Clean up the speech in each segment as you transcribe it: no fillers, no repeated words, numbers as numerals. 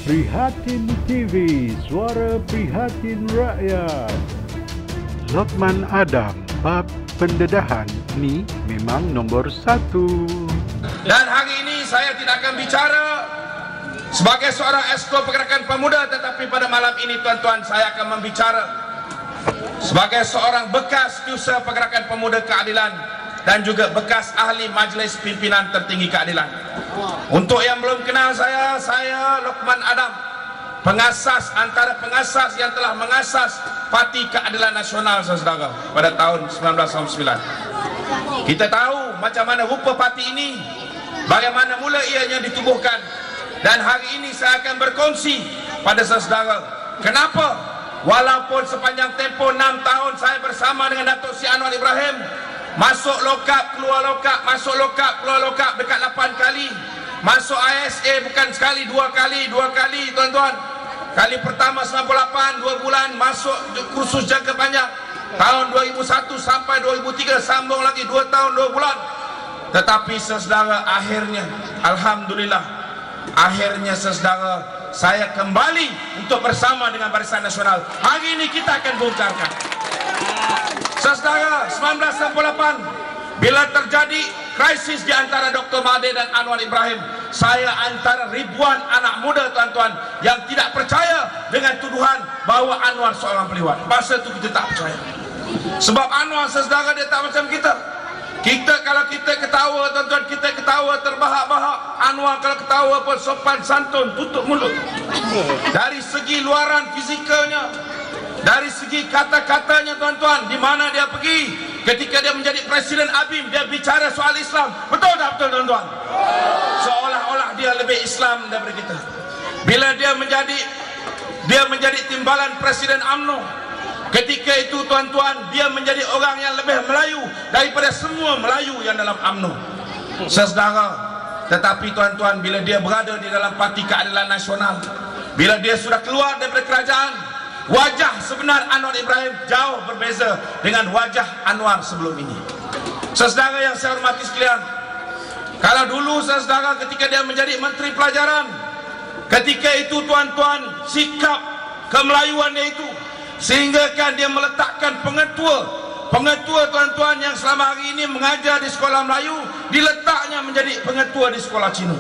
Prihatin TV, suara prihatin rakyat. Lokman Adam, bab pendedahan ni memang nombor 1. Dan hari ini saya tidak akan bicara sebagai seorang esko pergerakan pemuda, tetapi pada malam ini tuan-tuan saya akan membicara sebagai seorang bekas usaha pergerakan pemuda keadilan dan juga bekas ahli Majlis Pimpinan Tertinggi Keadilan. Untuk yang belum kenal saya Lokman Adam, pengasas antara pengasas yang telah mengasas Parti Keadilan Nasional, saudara, pada tahun 1999. Kita tahu macam mana rupa parti ini, bagaimana mula ianya ditubuhkan, dan hari ini saya akan berkongsi pada saudara kenapa walaupun sepanjang tempoh 6 tahun saya bersama dengan Datuk Seri Anwar Ibrahim, masuk lokap, keluar lokap, masuk lokap, keluar lokap dekat 8 kali, masuk ISA bukan sekali, 2 kali tuan-tuan. Kali pertama 98, 2 bulan, masuk kursus jangka panjang tahun 2001 sampai 2003, sambung lagi 2 tahun 2 bulan. Tetapi saudara, akhirnya alhamdulillah, akhirnya saudara, saya kembali untuk bersama dengan Barisan Nasional. Hari ini kita akan bongkarkan. Saudara, 1998 bila terjadi krisis di antara Dr. Mahathir dan Anwar Ibrahim, saya antara ribuan anak muda tuan-tuan yang tidak percaya dengan tuduhan bahawa Anwar seorang peliwat. Masa itu kita tak percaya. Sebab Anwar, saudara, dia tak macam kita. Kita kalau kita ketawa tuan-tuan, kita ketawa terbahak-bahak. Anwar kalau ketawa pun sopan santun, tutup mulut. Dari segi luaran fizikalnya, dari segi kata-katanya tuan-tuan, di mana dia pergi, ketika dia menjadi Presiden ABIM, dia bicara soal Islam. Betul tak betul tuan-tuan? Seolah-olah dia lebih Islam daripada kita. Bila dia menjadi timbalan Presiden UMNO, ketika itu tuan-tuan, dia menjadi orang yang lebih Melayu daripada semua Melayu yang dalam UMNO. Saudara, tetapi tuan-tuan, bila dia berada di dalam Parti Keadilan Nasional, bila dia sudah keluar daripada kerajaan, wajah sebenar Anwar Ibrahim jauh berbeza dengan wajah Anwar sebelum ini. Saudara yang saya hormati sekalian, kalau dulu saudara ketika dia menjadi Menteri Pelajaran, ketika itu tuan-tuan, sikap kemelayuan dia itu sehingga kan dia meletakkan pengetua tuan-tuan yang selama hari ini mengajar di sekolah Melayu, diletaknya menjadi pengetua di sekolah Cina.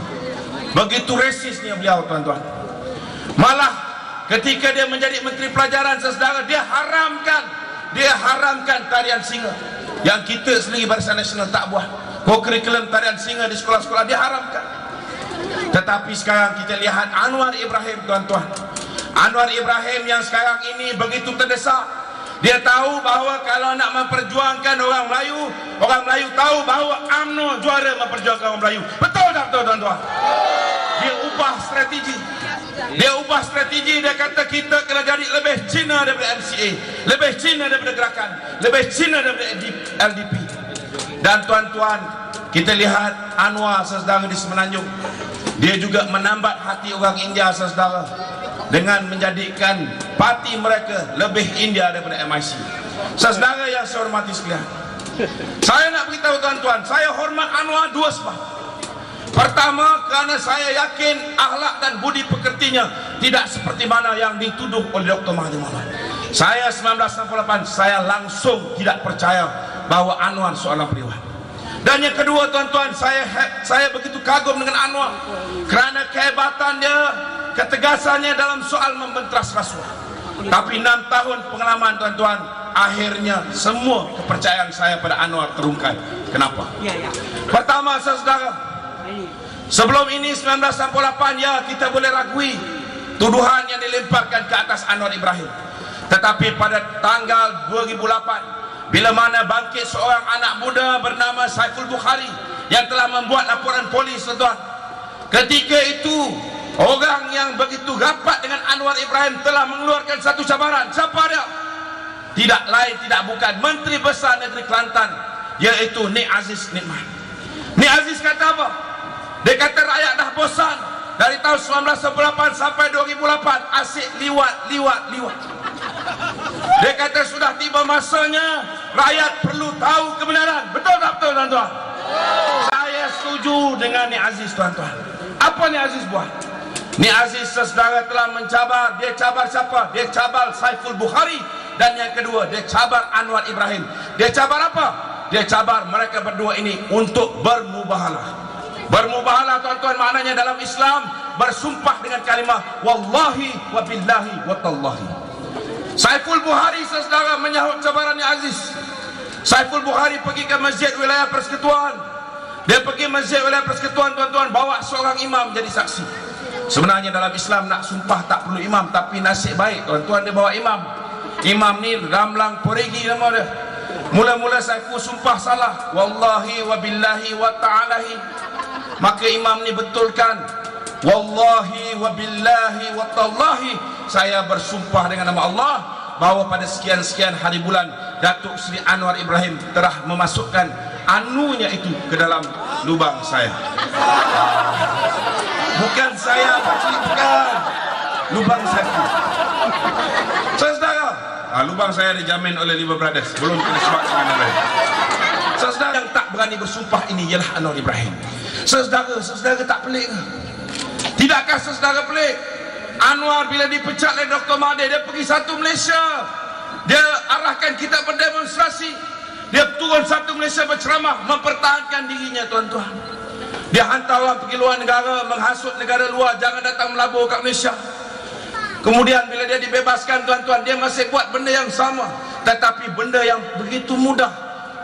Begitu rasisnya beliau tuan-tuan. Malah ketika dia menjadi Menteri Pelajaran, saudara, dia haramkan tarian singa yang kita sendiri Barisan Nasional tak buat. Kurikulum tarian singa di sekolah-sekolah dia haramkan. Tetapi sekarang kita lihat Anwar Ibrahim tuan-tuan. Anwar Ibrahim yang sekarang ini begitu terdesak. Dia tahu bahawa kalau nak memperjuangkan orang Melayu tahu bahawa UMNO juara memperjuangkan orang Melayu. Betul tak betul tuan-tuan? Dia ubah strategi. Dia kata kita kena jadi lebih Cina daripada MCA, lebih Cina daripada Gerakan, lebih Cina daripada LDP. Dan tuan-tuan, kita lihat Anwar, saudara, di Semenanjung, dia juga menambat hati orang India, saudara, dengan menjadikan parti mereka lebih India daripada MIC. Saudara yang saya hormati sekalian, saya nak beritahu tuan-tuan, saya hormat Anwar 2 sebab. Pertama, kerana saya yakin akhlak dan budi pekertinya tidak seperti mana yang dituduh oleh Dr. Mahathir Mohamad. Saya 1998, saya langsung tidak percaya bahawa Anwar seorang peliwat. Dan yang kedua tuan-tuan, saya begitu kagum dengan Anwar kerana kehebatan dia, ketegasannya dalam soal membenteras rasuah. Tapi 6 tahun pengalaman tuan-tuan, akhirnya semua kepercayaan saya pada Anwar terungkap. Kenapa? Pertama, saudara, sebelum ini 1998, ya kita boleh ragui tuduhan yang dilemparkan ke atas Anwar Ibrahim. Tetapi pada tanggal 2008, bila mana bangkit seorang anak muda bernama Saiful Bukhari yang telah membuat laporan polis tuan-tuan, ketika itu orang yang begitu rapat dengan Anwar Ibrahim telah mengeluarkan satu cabaran. Siapa dia? Tidak lain tidak bukan Menteri Besar Negeri Kelantan, iaitu Nik Aziz Nikmat. Nik Aziz kata apa? Dia kata rakyat dah bosan dari tahun 1998 sampai 2008 asyik liwat. Dia kata sudah tiba masanya rakyat perlu tahu kebenaran. Betul tak betul tuan-tuan? Saya setuju dengan Nik Aziz tuan-tuan. Apa Nik Aziz buat? Ni Aziz saudara telah mencabar. Dia cabar siapa? Dia cabar Saiful Bukhari. Dan yang kedua, dia cabar Anwar Ibrahim. Dia cabar apa? Dia cabar mereka berdua ini untuk bermubahalah. Bermubahalah tuan-tuan maknanya dalam Islam bersumpah dengan kalimah wallahi wabillahi watallahi. Saiful Bukhari saudara menyahut cabarannya Aziz. Saiful Bukhari pergi ke masjid wilayah persekutuan. Dia pergi masjid wilayah persekutuan tuan-tuan, bawa seorang imam jadi saksi. Sebenarnya dalam Islam nak sumpah tak perlu imam, tapi nasib baik tuan-tuan dia bawa imam. Imam ni Ramlang Poregi nama dia. Mula-mula Saiful sumpah salah, wallahi wabillahi wata'alahi. Maka imam ni betulkan, wallahi wabillahi watallahi, saya bersumpah dengan nama Allah bahawa pada sekian-sekian hari bulan Datuk Seri Anwar Ibrahim telah memasukkan anunya itu ke dalam lubang saya. Bukan saya, bukan lubang saya. Saudara, lubang saya dijamin oleh Lima Brothers, belum kena sebab dengan lain. Saudara yang tak berani bersumpah ini ialah Anwar Ibrahim. Saudara tak pelik ke? Tidakkah saudara pelik? Anwar bila dipecat oleh Dr. Mahathir, dia pergi satu Malaysia. Dia arahkan kita berdemonstrasi. Dia turun satu Malaysia berceramah, mempertahankan dirinya tuan-tuan. Dia hantar orang pergi luar negara, menghasut negara luar, jangan datang melabur kat Malaysia. Kemudian bila dia dibebaskan tuan-tuan, dia masih buat benda yang sama, tetapi benda yang begitu mudah.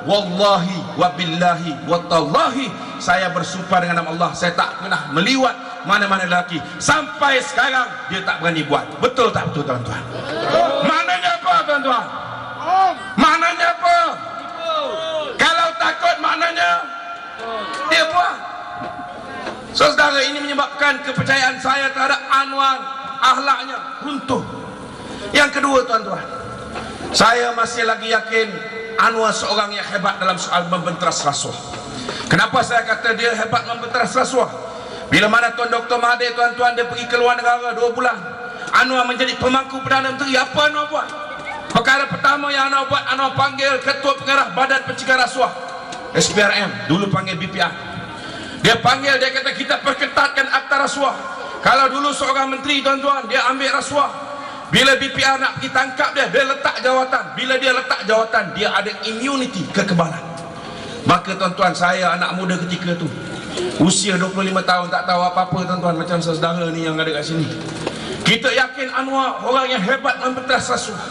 Wallahi wabillahi watallahi, saya bersumpah dengan nama Allah, saya tak pernah meliwat mana-mana lelaki. Sampai sekarang dia tak berani buat. Betul tak betul tuan-tuan? Maknanya apa tuan-tuan? Maknanya apa? Kalau takut maknanya dia buat. Saudara, ini menyebabkan kepercayaan saya terhadap Anwar, akhlaknya runtuh. Yang kedua tuan-tuan, saya masih lagi yakin Anwar seorang yang hebat dalam soal membenteras rasuah. Kenapa saya kata dia hebat membenteras rasuah? Bila mana Tuan Dr. Mahathir tuan-tuan, dia pergi ke luar negara 2 bulan, Anwar menjadi pemangku Perdana Menteri. Apa Anwar buat? Perkara pertama yang Anwar buat, Anwar panggil Ketua Pengarah Badan Pencegah Rasuah, SPRM, dulu panggil BPR. Dia panggil, dia kata kita perketatkan akta rasuah. Kalau dulu seorang menteri tuan-tuan, dia ambil rasuah, bila BPR nak pergi tangkap dia, dia letak jawatan. Bila dia letak jawatan, dia ada immunity, kekebalan. Maka tuan-tuan, saya anak muda ketika tu, usia 25 tahun, tak tahu apa-apa tuan-tuan, macam saudara ni yang ada kat sini. Kita yakin Anwar orang yang hebat membenteras rasuah.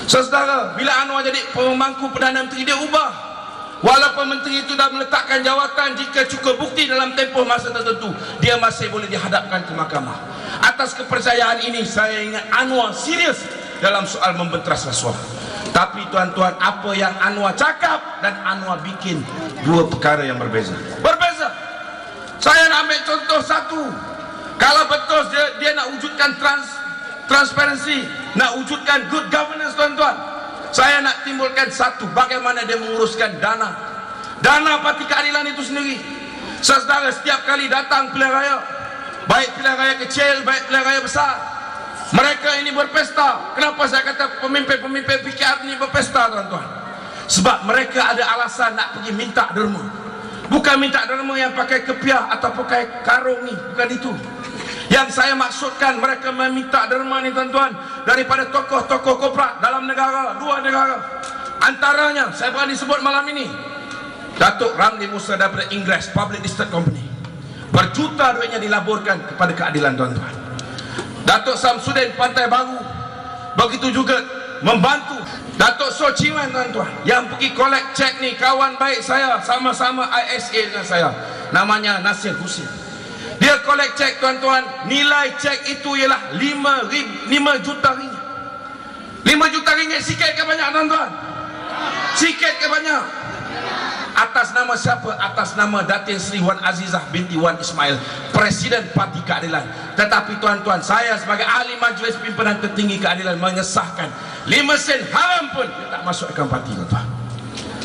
Saudara, bila Anwar jadi pemangku Perdana Menteri, dia ubah. Walaupun menteri itu dah meletakkan jawatan, jika cukup bukti dalam tempoh masa tertentu, dia masih boleh dihadapkan ke mahkamah. Atas kepercayaan ini, saya ingat Anwar serius dalam soal membenteras rasuah. Tapi tuan-tuan, apa yang Anwar cakap dan Anwar bikin, dua perkara yang berbeza. Berbeza. Saya nak ambil contoh satu. Kalau betul dia nak wujudkan transparansi, nak wujudkan good governance tuan-tuan, saya nak timbulkan satu, bagaimana dia menguruskan dana parti keadilan itu sendiri. Saudara, setiap kali datang pilihan raya, baik pilihan raya kecil, baik pilihan raya besar, mereka ini berpesta. Kenapa saya kata pemimpin-pemimpin PKR ini berpesta tuan-tuan? Sebab mereka ada alasan nak pergi minta derma. Bukan minta derma yang pakai kepiah atau pakai karung ni, bukan itu. Yang saya maksudkan, mereka meminta derma ni tuan-tuan daripada tokoh-tokoh korporat dalam negara, 2 negara. Antaranya, saya berani sebut malam ini, Datuk Ramli Musa daripada Inggris, Public Listed Company. Berjuta duitnya dilaburkan kepada keadilan tuan-tuan. Datuk Samsudin Pantai Baru, begitu juga membantu. Datuk So Chiwen tuan-tuan, yang pergi collect cek ni, kawan baik saya, sama-sama ISA dengan saya, namanya Nasir Husin. Dia collect cek tuan-tuan, nilai cek itu ialah 5 juta ringgit. 5 juta ringgit sikit ke banyak tuan-tuan? Sikit ke banyak? Atas nama siapa? Atas nama Datin Seri Wan Azizah binti Wan Ismail, Presiden Parti Keadilan. Tetapi tuan-tuan, saya sebagai ahli Majlis Pimpinan Tertinggi Keadilan mengesahkan 5 sen haram pun dia tak masuk akaun parti tuan-tuan.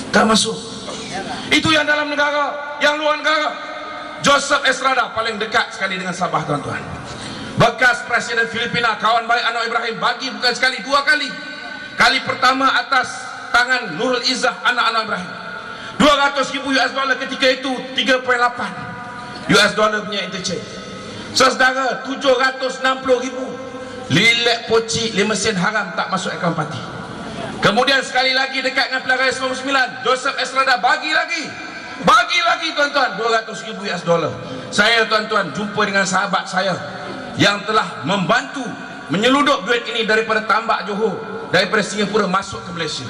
Tak masuk. Itu yang dalam negara. Yang luar negara, Joseph Estrada paling dekat sekali dengan Sabah tuan-tuan. Bekas Presiden Filipina, kawan baik Anwar Ibrahim, bagi bukan sekali, 2 kali. Kali pertama atas tangan Nurul Izzah anak Anwar Ibrahim, $200,000 ketika itu, 3.8 US dollar punya interchange. Saudara, 760,000 lilek poci 5 sen haram tak masuk akaun parti. Kemudian sekali lagi dekat dengan pilihan raya 99, Joseph Estrada bagi lagi tuan-tuan 200,000 US dollar. Saya tuan-tuan jumpa dengan sahabat saya yang telah membantu menyeludup duit ini daripada Tambak Johor, daripada Singapura masuk ke Malaysia.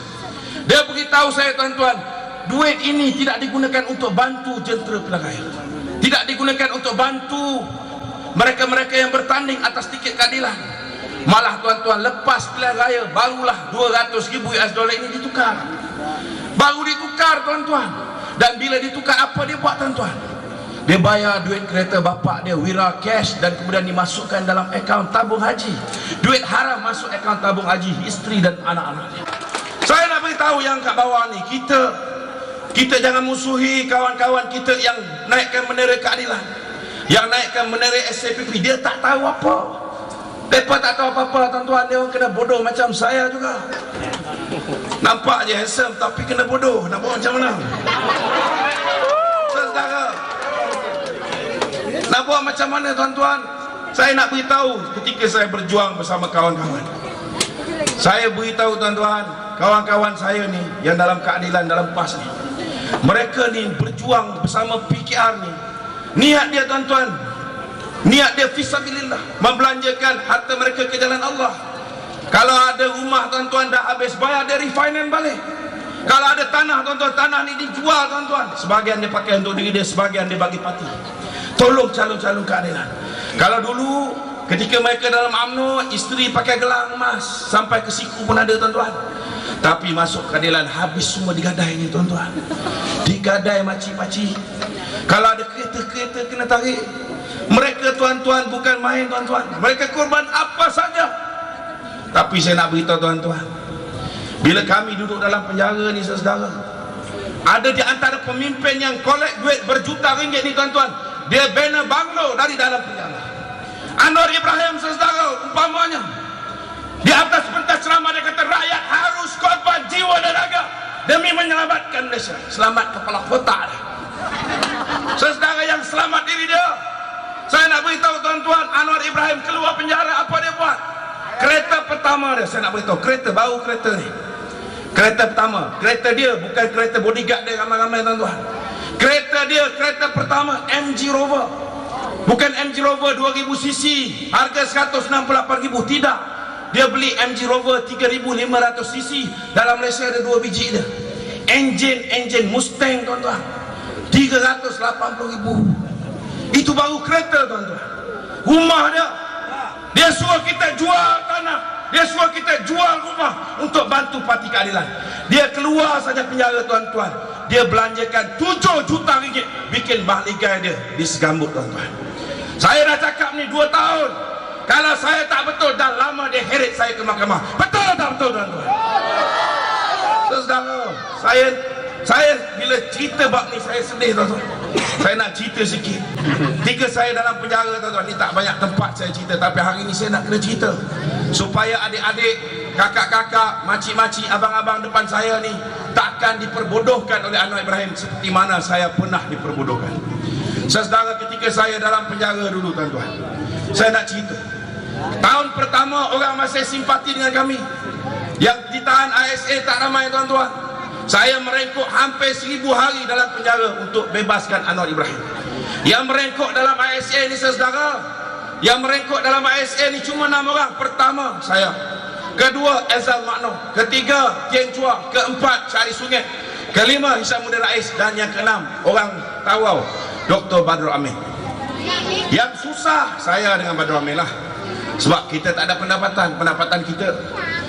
Dia beritahu saya tuan-tuan, duit ini tidak digunakan untuk bantu jentera pilihan raya, tidak digunakan untuk bantu mereka-mereka yang bertanding atas tiket keadilan. Malah tuan-tuan, lepas pilihan raya barulah 200,000 US dollar ini ditukar. Baru ditukar tuan-tuan. Dan bila ditukar, apa dia buat tuan-tuan? Dia bayar duit kereta bapak dia, Wira Cash, dan kemudian dimasukkan dalam akaun tabung haji. Duit haram masuk akaun tabung haji isteri dan anak-anak dia. Saya nak beritahu yang kat bawah ni, kita jangan musuhi kawan-kawan kita yang naikkan bendera keadilan, yang naikkan bendera SAPP. Dia tak tahu apa. Mereka tak tahu apa-apa tuan-tuan. Dia orang kena bodoh macam saya juga. Nampak je handsome tapi kena bodoh. Nak buat macam mana? Saudara, nak buat macam mana tuan-tuan? Saya nak beritahu ketika saya berjuang bersama kawan-kawan. Saya beritahu tuan-tuan, kawan-kawan saya ni yang dalam keadilan, dalam PAS ni, mereka ni berjuang bersama PKR ni. Niat dia tuan-tuan, niat dia fisabilillah, membelanjakan harta mereka ke jalan Allah. Kalau ada rumah tuan-tuan dah habis bayar, dia refinance balik. Kalau ada tanah tuan-tuan, tanah ni dijual tuan-tuan, sebahagian dia pakai untuk diri dia, sebahagian dia bagi parti. Tolong calon-calon keadilan. Kalau dulu ketika mereka dalam UMNO, isteri pakai gelang emas sampai ke siku pun ada tuan-tuan. Tapi masuk keadilan habis semua digadai ni tuan-tuan. Digadai makcik-makcik. Kalau ada kereta-kereta kena tarik. Mereka tuan-tuan bukan main tuan-tuan. Mereka korban apa saja. Tapi saya nak beritahu tuan-tuan, bila kami duduk dalam penjara ni saudara, ada di antara pemimpin yang kolek duit berjuta ringgit ni tuan-tuan, dia bina banglo dari dalam penjara. Anwar Ibrahim saudara, umpamanya di atas pentas ceramah dia kata rakyat harus korban jiwa dan raga demi menyelamatkan Malaysia. Selamat kepala kota dia. Saudara yang selamat diri dia. Saya nak beritahu tuan-tuan, Anwar Ibrahim keluar penjara, apa dia buat? Kereta pertama dia, saya nak beritahu, kereta baru, kereta ni, kereta pertama, kereta dia bukan kereta bodyguard dia ramai-ramai tuan-tuan. Kereta dia, kereta pertama MG Rover, bukan MG Rover 2000cc harga 168,000, tidak. Dia beli MG Rover 3,500cc. Dalam Malaysia ada 2 biji dia. Enjin Mustang tuan-tuan, 380,000. Itu baru kereta tuan-tuan. Rumah dia suruh kita jual tanah, dia suruh kita jual rumah untuk bantu parti keadilan. Dia keluar saja penjara tuan-tuan, dia belanjakan 7 juta ringgit bikin bahligai dia di Segambut tuan-tuan. Saya dah cakap ni 2 tahun. Kalau saya tak betul, dah lama dia heret saya ke mahkamah. Betul tak betul tuan-tuan? Saudara, saya bila cerita bab ni saya sedih tuan-tuan. Saya nak cerita sikit. Ketika saya dalam penjara tuan-tuan, ni tak banyak tempat saya cerita, tapi hari ni saya nak kena cerita supaya adik-adik, kakak-kakak, makcik-makcik, abang-abang depan saya ni takkan diperbodohkan oleh Anwar Ibrahim seperti mana saya pernah diperbodohkan. Saudara, ketika saya dalam penjara dulu tuan-tuan, saya nak cerita. Tahun pertama orang masih simpati dengan kami. Yang ditahan ASA tak ramai tuan-tuan. Saya merengkuk hampir 1000 hari dalam penjara untuk bebaskan Anwar Ibrahim. Yang merengkuk dalam ASA ni saudara, yang merengkuk dalam ASA ni cuma 6 orang. Pertama saya, kedua Ezal Makno, ketiga Tieng Chua, keempat Syahri Sungai, kelima Hishamuddin Rais, dan yang keenam orang Tawau, Dr. Badrul Amin. Yang susah saya dengan Badrul Amin lah, sebab kita tak ada pendapatan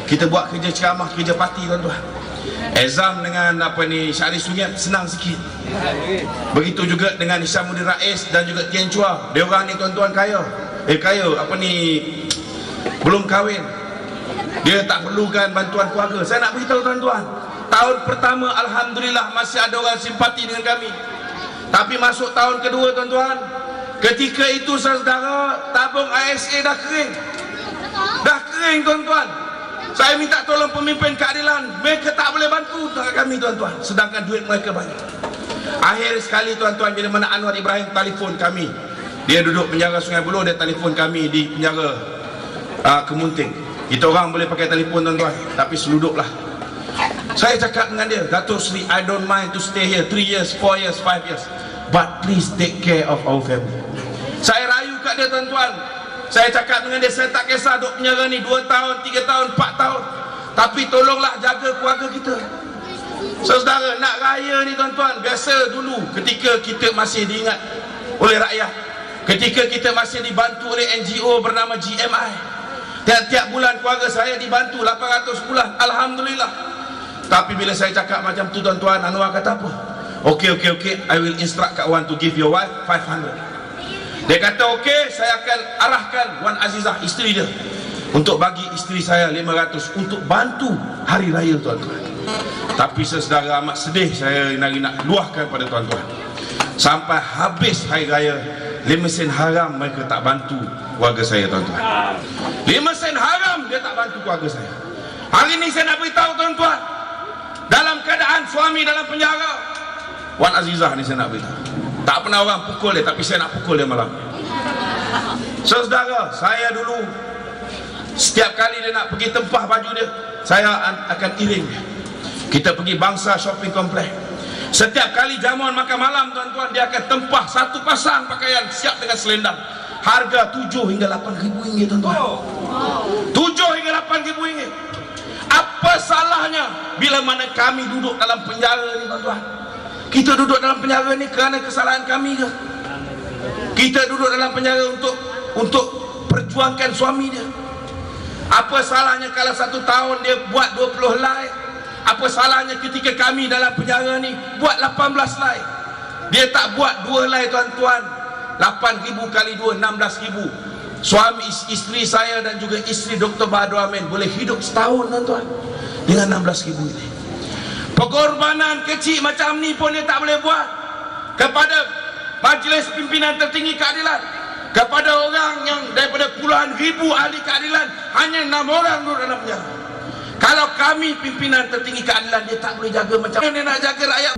kita buat kerja ceramah, kerja parti tuan-tuan. Ezam dengan Syahri Sungai senang sikit. Begitu juga dengan Hishamuddin Rais dan juga Tieng Chua. Dia orang ni tuan-tuan kaya. Belum kahwin. Dia tak perlukan bantuan keluarga. Saya nak beritahu tuan-tuan, tahun pertama alhamdulillah masih ada orang simpati dengan kami. Tapi masuk tahun kedua tuan-tuan, ketika itu saudara, tabung ASA dah kering. Dah kering tuan-tuan. Saya minta tolong pemimpin keadilan, mereka tak boleh bantu kami tuan-tuan, sedangkan duit mereka banyak. Akhir sekali tuan-tuan, bila mana Anwar Ibrahim telefon kami, Dia duduk penjara Sungai Buloh, dia telefon kami di penjara Kemunting. Kita orang boleh pakai telefon tuan-tuan, tapi seluduplah. Saya cakap dengan dia, Datuk Seri, I don't mind to stay here 3 years, 4 years, 5 years, but please take care of our family. Saya rayu kat dia tuan-tuan. Saya cakap dengan dia, saya tak kisah duduk penjara ni 2 tahun, 3 tahun, 4 tahun, tapi tolonglah jaga keluarga kita. Saudara, nak raya ni tuan-tuan, biasa dulu ketika kita masih diingat oleh rakyat, ketika kita masih dibantu oleh NGO bernama GMI, tiap-tiap bulan keluarga saya dibantu 800 bulan, Alhamdulillah. Tapi bila saya cakap macam tu tuan-tuan, Anwar kata apa? Okay, I will instruct Kak Wan to give your wife 500. Dia kata okey, saya akan arahkan Wan Azizah, isteri dia, untuk bagi isteri saya 500 untuk bantu hari raya tuan-tuan. Tapi saudara, amat sedih saya nak luahkan pada tuan-tuan, sampai habis hari raya 5 sen haram mereka tak bantu keluarga saya tuan-tuan. 5 sen haram dia tak bantu keluarga saya. Hari ni saya nak beritahu tuan-tuan, dalam keadaan suami dalam penjara, Wan Azizah ni saya nak beritahu, tak pernah orang pukul dia, tapi saya nak pukul dia malam. Saudara, saya dulu setiap kali dia nak pergi tempah baju dia, saya akan iring dia. Kita pergi Bangsa Shopping Complex. Setiap kali jamuan makan malam tuan-tuan, dia akan tempah satu pasang pakaian siap dengan selendang. Harga 7 hingga 8 ribu ringgit tuan-tuan. 7 hingga 8 ribu ringgit. Apa salahnya bila mana kami duduk dalam penjara ni tuan-tuan? Kita duduk dalam penjara ni kerana kesalahan kami ke? Kita duduk dalam penjara untuk perjuangkan suami dia. Apa salahnya kalau 1 tahun dia buat 20 helai? Apa salahnya ketika kami dalam penjara ni buat 18 helai? Dia tak buat 2 helai tuan-tuan. 8,000 kali 2, 16,000. Suami isteri saya dan juga isteri Dr. Bahadur Amin boleh hidup setahun tuan-tuan dengan 16,000 ini. Pengorbanan kecil macam ni pun dia tak boleh buat kepada Majlis Pimpinan Tertinggi Keadilan, kepada orang yang daripada puluhan ribu ahli keadilan, hanya 6 orang duduk dalam penjara. Kalau kami pimpinan tertinggi keadilan, dia tak boleh jaga macam mana dia nak jaga rakyat.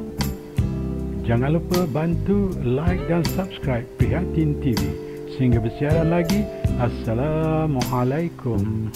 Jangan lupa bantu like dan subscribe Prihatin TV sehingga bersiaran lagi. Assalamualaikum.